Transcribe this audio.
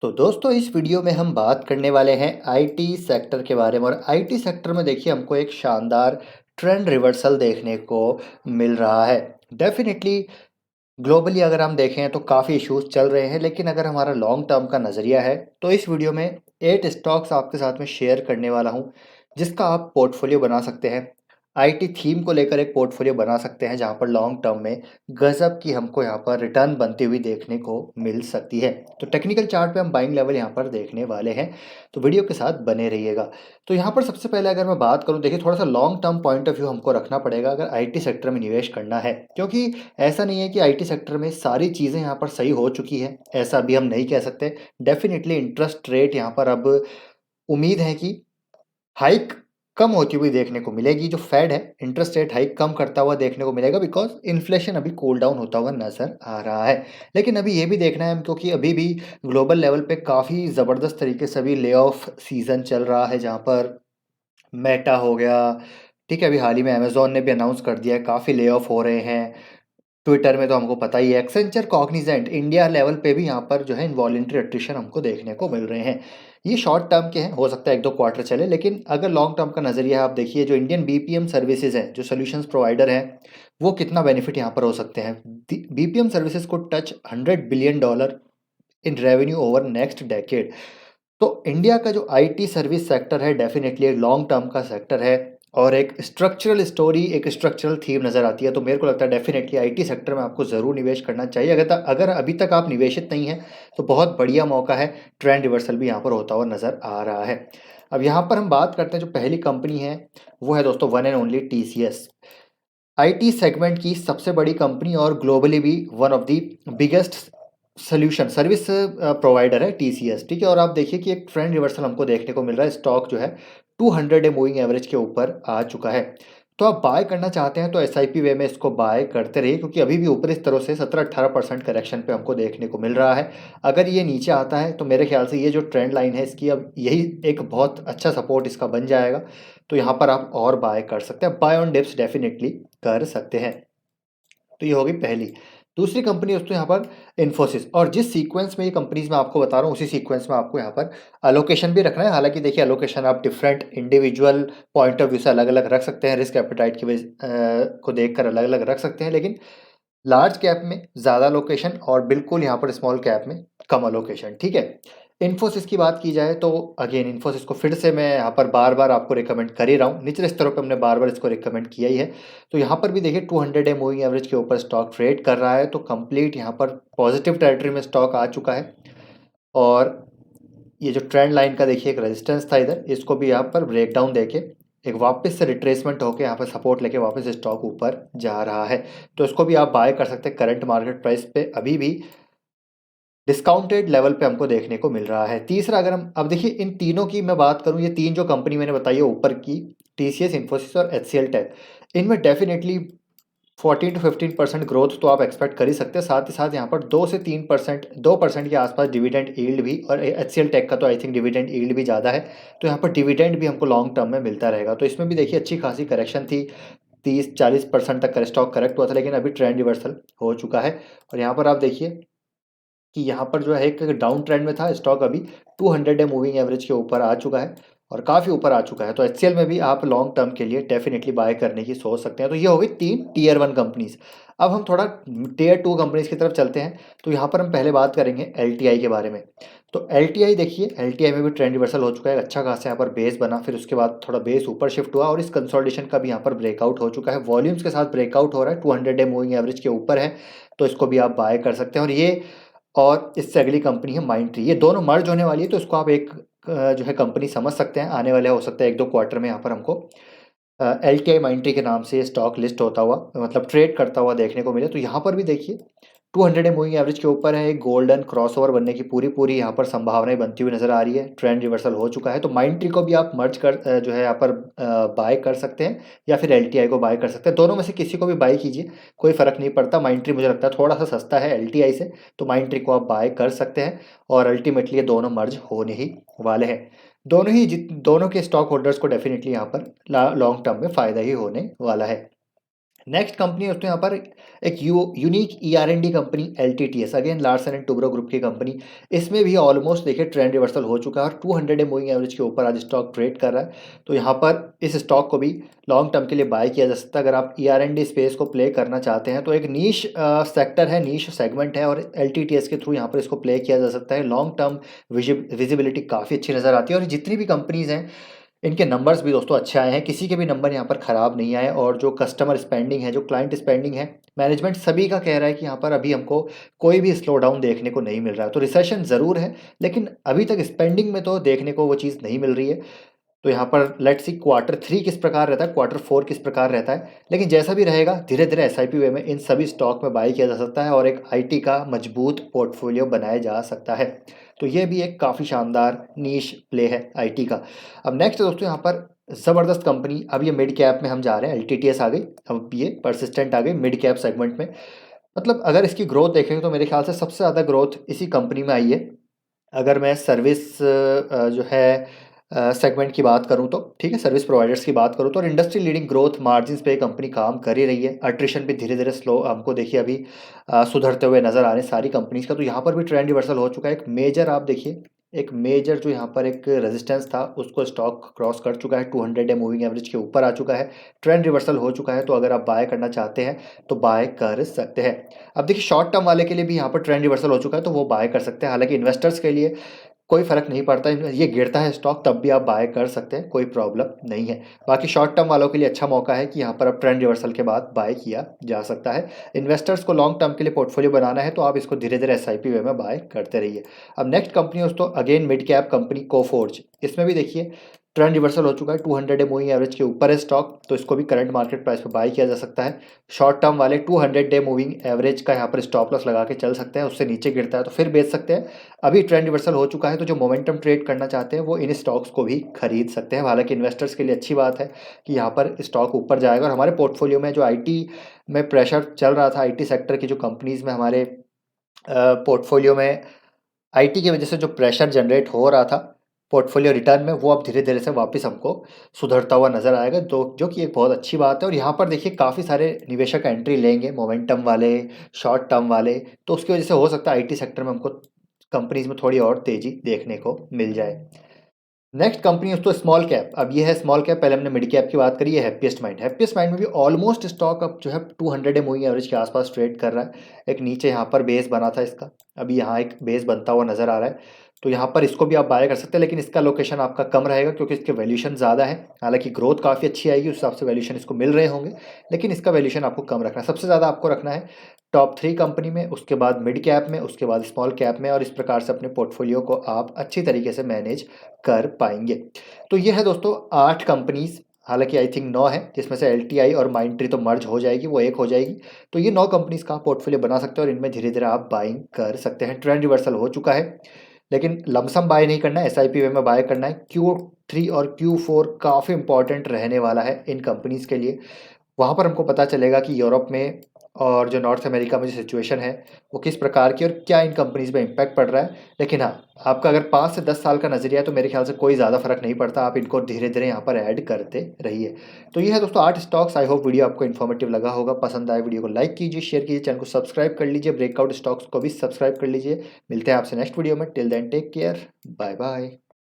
तो दोस्तों इस वीडियो में हम बात करने वाले हैं आईटी सेक्टर के बारे में। और आईटी सेक्टर में देखिए हमको एक शानदार ट्रेंड रिवर्सल देखने को मिल रहा है। डेफिनेटली ग्लोबली अगर हम देखें तो काफ़ी इश्यूज चल रहे हैं, लेकिन अगर हमारा लॉन्ग टर्म का नज़रिया है तो इस वीडियो में 8 स्टॉक्स आपके साथ में शेयर करने वाला हूं, जिसका आप पोर्टफोलियो बना सकते हैं। आईटी थीम को लेकर एक पोर्टफोलियो बना सकते हैं जहां पर लॉन्ग टर्म में गजब की हमको यहां पर रिटर्न बनती हुई देखने को मिल सकती है। तो टेक्निकल चार्ट पे हम बाइंग लेवल यहां पर देखने वाले हैं, तो वीडियो के साथ बने रहिएगा। तो यहाँ पर सबसे पहले अगर मैं बात करूँ, देखिए थोड़ा सा long term point of view हमको रखना पड़ेगा अगर आईटी सेक्टर में निवेश करना है, क्योंकि ऐसा नहीं है कि आईटी सेक्टर में सारी चीज़ें यहाँ पर सही हो चुकी है, ऐसा भी हम नहीं कह सकते। डेफिनेटली इंटरेस्ट रेट यहाँ पर अब उम्मीद है कि हाइक कम होती हुई देखने को मिलेगी। जो फेड है इंटरेस्ट रेट हाइक कम करता हुआ देखने को मिलेगा, बिकॉज इन्फ्लेशन अभी कूल डाउन होता हुआ नजर आ रहा है। लेकिन अभी ये भी देखना है, क्योंकि अभी भी ग्लोबल लेवल पे काफ़ी ज़बरदस्त तरीके से अभी ले ऑफ सीजन चल रहा है, जहाँ पर मेटा हो गया, ठीक है, अभी हाल ही में अमेजोन ने भी अनाउंस कर दिया है काफ़ी ले ऑफ हो रहे हैं। ट्विटर में तो हमको पता ही है, एक्सेंचर कॉग्निजेंट इंडिया लेवल पे भी यहाँ पर जो है इनवॉलेंट्री अट्रिशन हमको देखने को मिल रहे हैं। ये शॉर्ट टर्म के हैं, हो सकता है 1-2 क्वार्टर चले, लेकिन अगर लॉन्ग टर्म का नज़रिया है, आप देखिए जो इंडियन बीपीएम सर्विसेज हैं, जो सोल्यूशंस प्रोवाइडर हैं, वो कितना बेनिफिट यहाँ पर हो सकते हैं। बीपीएम सर्विसेज को touch $100 billion in revenue over next decade. तो इंडिया का जो आईटी सर्विस सेक्टर है डेफिनेटली एक लॉन्ग टर्म का सेक्टर है, और एक स्ट्रक्चरल स्टोरी, एक स्ट्रक्चरल थीम नज़र आती है। तो मेरे को लगता है डेफिनेटली आईटी सेक्टर में आपको ज़रूर निवेश करना चाहिए। अगर अभी तक आप निवेशित नहीं हैं तो बहुत बढ़िया मौका है। ट्रेंड रिवर्सल भी यहाँ पर होता हुआ नज़र आ रहा है। अब यहाँ पर हम बात करते हैं, जो पहली कंपनी है वो है दोस्तों one and only TCS. IT segment की सबसे बड़ी कंपनी और ग्लोबली भी one of the biggest solution service provider है टीसीएस, ठीक है। और आप देखिए कि एक ट्रेंड रिवर्सल हमको देखने को मिल रहा है। स्टॉक जो है 200 डे मूविंग एवरेज के ऊपर आ चुका है। तो आप बाय करना चाहते हैं तो एसआईपी वे में इसको बाय करते रहिए, क्योंकि अभी भी ऊपर इस तरह से 17-18% करेक्शन पे हमको देखने को मिल रहा है। अगर ये नीचे आता है तो मेरे ख्याल से ये जो ट्रेंड लाइन है इसकी, अब यही एक बहुत अच्छा सपोर्ट इसका बन जाएगा। तो यहाँ पर आप और बाय कर सकते हैं, बाय ऑन डिप्स डेफिनेटली कर सकते हैं। तो ये होगी पहली। दूसरी कंपनी दोस्तों यहाँ पर इन्फोसिस, और जिस सीक्वेंस में ये कंपनीज मैं आपको बता रहा हूँ उसी सीक्वेंस में आपको यहाँ पर अलोकेशन भी रखना है। हालांकि देखिए अलोकेशन आप different individual point of view से अलग अलग रख सकते हैं, रिस्क एपेटाइट की वजह को देखकर अलग अलग रख सकते हैं, लेकिन लार्ज कैप में ज़्यादा अलोकेशन और बिल्कुल यहाँ पर स्मॉल कैप में कम अलोकेशन, ठीक है। इन्फोसिस की बात की जाए तो अगेन इन्फोसिस को फिर से मैं यहाँ पर बार बार आपको रिकमेंड कर ही रहा हूँ, निचले स्तरों पर हमने बार बार इसको रिकमेंड किया ही है। तो यहाँ पर भी देखिए 200 डे मूविंग एवरेज के ऊपर स्टॉक ट्रेड कर रहा है, तो कंप्लीट यहाँ पर पॉजिटिव टेरिटरी में स्टॉक आ चुका है। और ये जो ट्रेंड लाइन का देखिए एक रेजिस्टेंस था इधर, इसको भी यहाँ पर ब्रेक डाउन देके एक वापस से रिट्रेसमेंट होकर यहाँ पर सपोर्ट लेके वापस स्टॉक ऊपर जा रहा है। तो इसको भी आप बाय कर सकते हैं। करंट मार्केट प्राइस पे अभी भी डिस्काउंटेड लेवल पे हमको देखने को मिल रहा है। तीसरा, अगर हम अब देखिए इन तीनों की मैं बात करूं, ये तीन जो कंपनी मैंने बताई है ऊपर की, टीसीएस, इन्फोसिस और एचसीएल टेक, इनमें डेफिनेटली 14 to 15% ग्रोथ तो आप एक्सपेक्ट कर ही सकते हैं। साथ ही साथ यहाँ पर 2 से 3%, 2% के आसपास डिविडेंड यील्ड भी, और एचसीएल टेक का तो आई थिंक डिविडेंड यील्ड भी ज़्यादा है, तो यहाँ पर डिविडेंड भी हमको लॉन्ग टर्म में मिलता रहेगा। तो इसमें भी देखिए अच्छी खासी करेक्शन थी, 30-40% तक का स्टॉक करेक्ट हुआ था, लेकिन अभी ट्रेंड रिवर्सल हो चुका है। और यहाँ पर आप देखिए कि यहाँ पर जो है एक डाउन ट्रेंड में था स्टॉक, अभी 200 डे मूविंग एवरेज के ऊपर आ चुका है और काफ़ी ऊपर आ चुका है। तो एचसीएल में भी आप लॉन्ग टर्म के लिए डेफिनेटली बाय करने की सोच सकते हैं। तो ये हो गई 3 टियर 1 कंपनीज। अब हम थोड़ा टियर 2 कंपनीज की तरफ चलते हैं। तो यहाँ पर हम पहले बात करेंगे एलटीआई के बारे में। तो एलटीआई देखिए, एलटीआई में भी ट्रेंड रिवर्सल हो चुका है, अच्छा खासा यहाँ पर बेस बना, फिर उसके बाद थोड़ा बेस ऊपर शिफ्ट हुआ और इस कंसोलिडेशन का भी यहाँ पर ब्रेकआउट हो चुका है। वॉल्यूम्स के साथ ब्रेकआउट हो रहा है, 200 डे मूविंग एवरेज के ऊपर है, तो इसको भी आप बाय कर सकते हैं। और इससे अगली कंपनी है माइंडट्री, ये दोनों मर्ज होने वाली है, तो इसको आप एक जो है कंपनी समझ सकते हैं। आने वाले हो सकता है 1-2 क्वार्टर में यहाँ पर हमको एलटीआई माइंडट्री के नाम से ये स्टॉक लिस्ट होता हुआ, मतलब ट्रेड करता हुआ देखने को मिले। तो यहाँ पर भी देखिए 200 डे मूविंग एवरेज के ऊपर है, एक गोल्डन क्रॉसओवर बनने की पूरी पूरी यहाँ पर संभावनाएं बनती हुई नजर आ रही है। ट्रेंड रिवर्सल हो चुका है, तो माइंडट्री को भी आप मर्ज कर जो है यहाँ पर बाय कर सकते हैं, या फिर एलटीआई को बाय कर सकते हैं। दोनों में से किसी को भी बाय कीजिए, कोई फर्क नहीं पड़ता। माइंडट्री मुझे लगता है थोड़ा सा सस्ता है एलटीआई से, तो माइंडट्री को आप बाय कर सकते हैं। और अल्टीमेटली ये दोनों मर्ज होने ही वाले हैं। दोनों के स्टॉक होल्डर्स को डेफिनेटली यहाँ पर लॉन्ग टर्म में फ़ायदा ही होने वाला है। नेक्स्ट कंपनी है दोस्तों यहाँ पर एक unique ER and D company LTTS, again Larsen and Toubro group की कंपनी। इसमें भी ऑलमोस्ट देखिए ट्रेंड रिवर्सल हो चुका है और 200 मूविंग एवरेज के ऊपर आज स्टॉक ट्रेड कर रहा है। तो यहाँ पर इस स्टॉक को भी लॉन्ग टर्म के लिए बाय किया जा सकता है। अगर आप ईआरएनडी स्पेस को प्ले करना चाहते हैं तो एक नीश सेक्टर है, नीश सेगमेंट है और एलटीटीएस के थ्रू यहाँ पर इसको प्ले किया जा सकता है। लॉन्ग टर्म विजिबिलिटी काफ़ी अच्छी नज़र आती है और जितनी भी कंपनीज़ हैं इनके नंबर्स भी दोस्तों अच्छे आए हैं, किसी के भी नंबर यहाँ पर ख़राब नहीं आए। और जो कस्टमर स्पेंडिंग है, जो क्लाइंट स्पेंडिंग है, मैनेजमेंट सभी का कह रहा है कि यहाँ पर अभी हमको कोई भी स्लो डाउन देखने को नहीं मिल रहा है। तो रिसेशन ज़रूर है, लेकिन अभी तक स्पेंडिंग में तो देखने को वो चीज़ नहीं मिल रही है। तो यहाँ पर लेट्स सी Q3 किस प्रकार रहता है, Q4 किस प्रकार रहता है। लेकिन जैसा भी रहेगा धीरे धीरे एसआईपी वे में इन सभी स्टॉक में बाई किया जा सकता है और एक आईटी का मजबूत पोर्टफोलियो बनाया जा सकता है। तो ये भी एक काफ़ी शानदार नीश प्ले है आईटी का। अब नेक्स्ट दोस्तों यहाँ पर ज़बरदस्त कंपनी, अब ये मिड कैप में हम जा रहे हैं, एलटीटीएस आ गई, अब ये परसिस्टेंट आ गई मिड कैप सेगमेंट में। मतलब अगर इसकी ग्रोथ देखेंगे तो मेरे ख्याल से सबसे ज़्यादा ग्रोथ इसी कंपनी में आई है। अगर मैं सर्विस जो है सेगमेंट की बात करूँ तो ठीक है, सर्विस प्रोवाइडर्स की बात करूँ तो, और इंडस्ट्री लीडिंग ग्रोथ मार्जिन्स पे कंपनी काम कर ही रही है। अट्रिशन भी धीरे धीरे स्लो हमको देखिए अभी सुधरते हुए नजर आ रहे हैं सारी कंपनीज का। तो यहाँ पर भी ट्रेंड रिवर्सल हो चुका है। एक मेजर आप देखिए, एक मेजर जो यहाँ पर एक रेजिस्टेंस था उसको स्टॉक क्रॉस कर चुका है, 200 डे मूविंग एवरेज के ऊपर आ चुका है, ट्रेंड रिवर्सल हो चुका है। तो अगर आप बाय करना चाहते हैं तो बाय कर सकते हैं। अब देखिए शॉर्ट टर्म वाले के लिए भी यहाँ पर ट्रेंड रिवर्सल हो चुका है तो वो बाय कर सकते हैं। हालांकि इन्वेस्टर्स के लिए कोई फ़र्क नहीं पड़ता, ये गिरता है स्टॉक तब भी आप बाय कर सकते हैं, कोई प्रॉब्लम नहीं है। बाकी शॉर्ट टर्म वालों के लिए अच्छा मौका है कि यहाँ पर अब ट्रेंड रिवर्सल के बाद बाय किया जा सकता है। इन्वेस्टर्स को लॉन्ग टर्म के लिए पोर्टफोलियो बनाना है तो आप इसको धीरे धीरे एसआईपी वे में बाय करते रहिए। अब नेक्स्ट कंपनी दोस्तों again mid cap company Coforge. इसमें भी देखिए ट्रेंड रिवर्सल हो चुका है, 200 डे मूविंग एवरेज के ऊपर है स्टॉक, तो इसको भी करंट मार्केट प्राइस पे बाय किया जा सकता है। शॉर्ट टर्म वाले 200 डे मूविंग एवरेज का यहाँ पर स्टॉप लॉस लगा के चल सकते हैं, उससे नीचे गिरता है तो फिर बेच सकते हैं। अभी ट्रेंड रिवर्सल हो चुका है तो जो मोमेंटम ट्रेड करना चाहते हैं वो इन स्टॉक्स को भी खरीद सकते हैं। हालांकि इन्वेस्टर्स के लिए अच्छी बात है कि यहाँ पर स्टॉक ऊपर जाएगा। और हमारे पोर्टफोलियो में जो आईटी में प्रेशर चल रहा था, आईटी सेक्टर की जो कंपनीज में हमारे पोर्टफोलियो में आईटी की वजह से जो प्रेशर जनरेट हो रहा था पोर्टफोलियो रिटर्न में, वो अब धीरे धीरे से वापस हमको सुधरता हुआ नजर आएगा, तो जो कि एक बहुत अच्छी बात है। और यहाँ पर देखिए काफ़ी सारे निवेशक एंट्री लेंगे, मोमेंटम वाले, शॉर्ट टर्म वाले, तो उसकी वजह से हो सकता है आईटी सेक्टर में हमको कंपनीज में थोड़ी और तेजी देखने को मिल जाए। नेक्स्ट कंपनी है तो स्मॉल कैप। अब ये है स्मॉल कैप, पहले हमने मिड कैप की बात करी है हैप्पीएस्ट माइंड। हैप्पीएस्ट माइंड में भी ऑलमोस्ट स्टॉक अब जो है 200 मूविंग एवरेज के आसपास ट्रेड कर रहा है। एक नीचे यहाँ पर बेस बना था इसका, अभी यहाँ एक बेस बनता हुआ नजर आ रहा है, तो यहाँ पर इसको भी आप बाय कर सकते हैं। लेकिन इसका लोकेशन आपका कम रहेगा क्योंकि इसके वैल्यूशन ज़्यादा है। हालांकि ग्रोथ काफ़ी अच्छी आएगी, उस हिसाब से वैल्यूशन इसको मिल रहे होंगे, लेकिन इसका वैल्यूशन आपको कम रखना है। सबसे ज़्यादा आपको रखना है टॉप 3 कंपनी में, उसके बाद मिड कैप में, उसके बाद स्मॉल कैप में, और इस प्रकार से अपने पोर्टफोलियो को आप अच्छी तरीके से मैनेज कर पाएंगे। तो ये है दोस्तों 8 कंपनीज, हालांकि आई थिंक 9 है, जिसमें से एलटीआई और माइंडट्री तो मर्ज हो जाएगी, वो एक हो जाएगी। तो ये 9 कंपनीज का पोर्टफोलियो बना सकते हैं और इनमें धीरे धीरे आप बाइंग कर सकते हैं। ट्रेंड रिवर्सल हो चुका है, लेकिन लमसम बाय नहीं करना है, एसआईपी वे में बाय करना है। Q3 और Q4 काफ़ी इंपॉर्टेंट रहने वाला है इन कंपनीज के लिए। वहाँ पर हमको पता चलेगा कि यूरोप में और जो नॉर्थ अमेरिका में जो सिचुएशन है वो किस प्रकार की और क्या इन कंपनीज में इम्पैक्ट पड़ रहा है। लेकिन हाँ, आपका अगर 5 से 10 साल का नज़रिया है तो मेरे ख्याल से कोई ज़्यादा फर्क नहीं पड़ता, आप इनको धीरे धीरे यहाँ पर ऐड करते रहिए। तो ये है दोस्तों 8 स्टॉक्स। आई होप वीडियो आपको इन्फॉर्मेटिव लगा होगा। पसंद आए वीडियो को लाइक कीजिए, शेयर कीजिए, चैनल को सब्सक्राइब कर लीजिए, ब्रेकआउट स्टॉक्स को भी सब्सक्राइब कर लीजिए। मिलते हैं आपसे नेक्स्ट वीडियो में। Till then take care, bye bye.